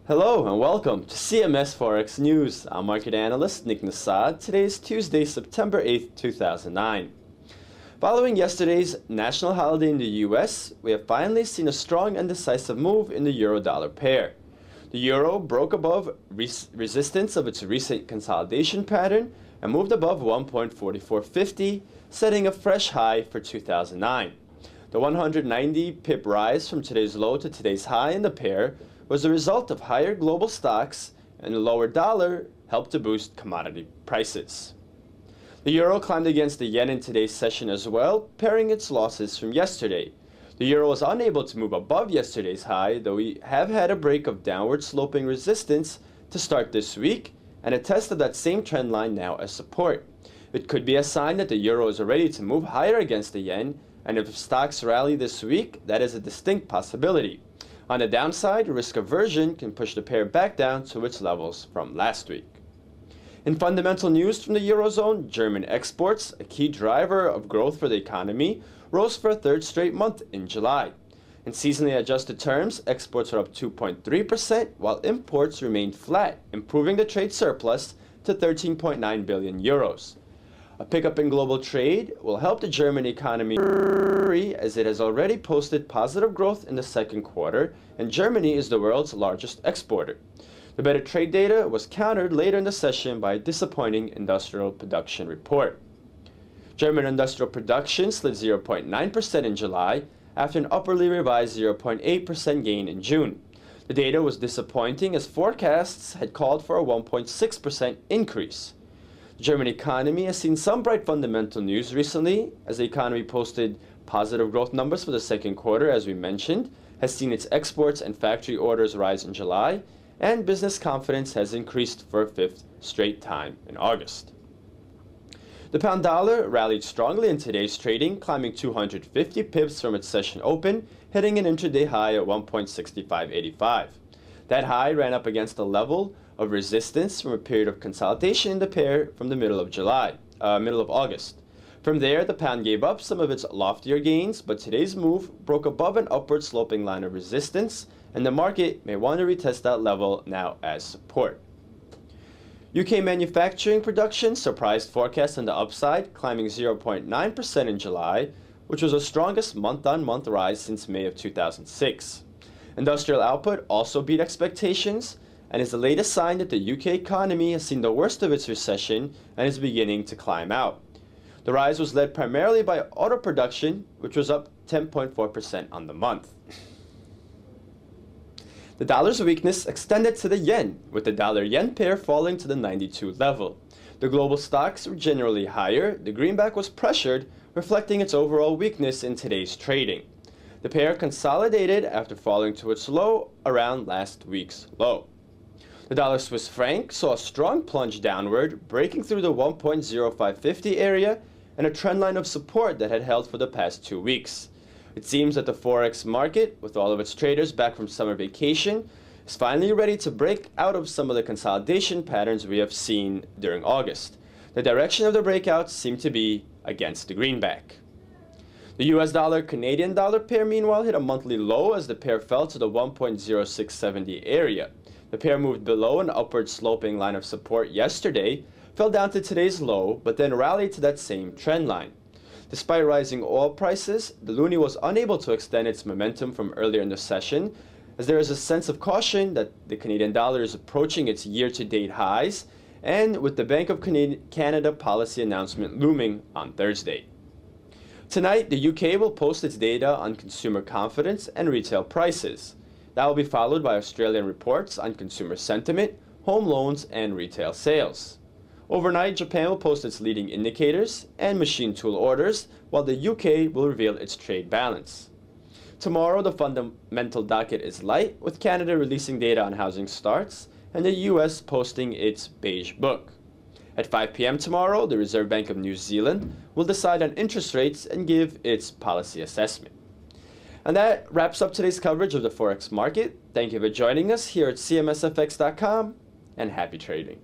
Hello and welcome to CMS Forex News. I'm market analyst Nick Nassad. Today is Tuesday, September 8th, 2009. Following yesterday's national holiday in the US, we have finally seen a strong and decisive move in the euro-dollar pair. The euro broke above resistance of its recent consolidation pattern and moved above 1.4450, setting a fresh high for 2009. The 190 pip rise from today's low to today's high in the pair was the result of higher global stocks, and the lower dollar helped to boost commodity prices. The euro climbed against the yen in today's session as well, pairing its losses from yesterday. The euro was unable to move above yesterday's high, though we have had a break of downward sloping resistance to start this week, and a test of that same trend line now as support. It could be a sign that the euro is ready to move higher against the yen, and if stocks rally this week, that is a distinct possibility. On the downside, risk aversion can push the pair back down to its levels from last week. In fundamental news from the Eurozone, German exports, a key driver of growth for the economy, rose for a third straight month in July. In seasonally adjusted terms, exports are up 2.3%, while imports remained flat, improving the trade surplus to 13.9 billion euros. A pickup in global trade will help the German economy as it has already posted positive growth in the second quarter, and Germany is the world's largest exporter. The better trade data was countered later in the session by a disappointing industrial production report. German industrial production slid 0.9% in July after an upwardly revised 0.8% gain in June. The data was disappointing as forecasts had called for a 1.6% increase. The German economy has seen some bright fundamental news recently, as the economy posted positive growth numbers for the second quarter, as we mentioned, has seen its exports and factory orders rise in July, and business confidence has increased for a fifth straight time in August. The pound dollar rallied strongly in today's trading, climbing 250 pips from its session open, hitting an intraday high at 1.6585. That high ran up against a level of resistance from a period of consolidation in the pair from the middle of August. From there, the pound gave up some of its loftier gains, but today's move broke above an upward sloping line of resistance, and the market may want to retest that level now as support. UK manufacturing production surprised forecasts on the upside, climbing 0.9% in July, which was the strongest month-on-month rise since May of 2006. Industrial output also beat expectations, and is the latest sign that the UK economy has seen the worst of its recession and is beginning to climb out. The rise was led primarily by auto production, which was up 10.4% on the month. The dollar's weakness extended to the yen, with the dollar-yen pair falling to the 92 level. The global stocks were generally higher. The greenback was pressured, reflecting its overall weakness in today's trading. The pair consolidated after falling to its low around last week's low. The dollar Swiss franc saw a strong plunge downward, breaking through the 1.0550 area and a trend line of support that had held for the past 2 weeks. It seems that the Forex market, with all of its traders back from summer vacation, is finally ready to break out of some of the consolidation patterns we have seen during August. The direction of the breakouts seemed to be against the greenback. The US dollar-Canadian dollar pair meanwhile hit a monthly low as the pair fell to the 1.0670 area. The pair moved below an upward sloping line of support yesterday, fell down to today's low, but then rallied to that same trend line. Despite rising oil prices, the loonie was unable to extend its momentum from earlier in the session, as there is a sense of caution that the Canadian dollar is approaching its year-to-date highs, and with the Bank of Canada policy announcement looming on Thursday. Tonight, the UK will post its data on consumer confidence and retail prices. That will be followed by Australian reports on consumer sentiment, home loans, and retail sales. Overnight, Japan will post its leading indicators and machine tool orders, while the UK will reveal its trade balance. Tomorrow, the fundamental docket is light, with Canada releasing data on housing starts and the US posting its beige book. At 5 p.m. tomorrow, the Reserve Bank of New Zealand will decide on interest rates and give its policy assessment. And that wraps up today's coverage of the Forex market. Thank you for joining us here at cmsfx.com, and happy trading.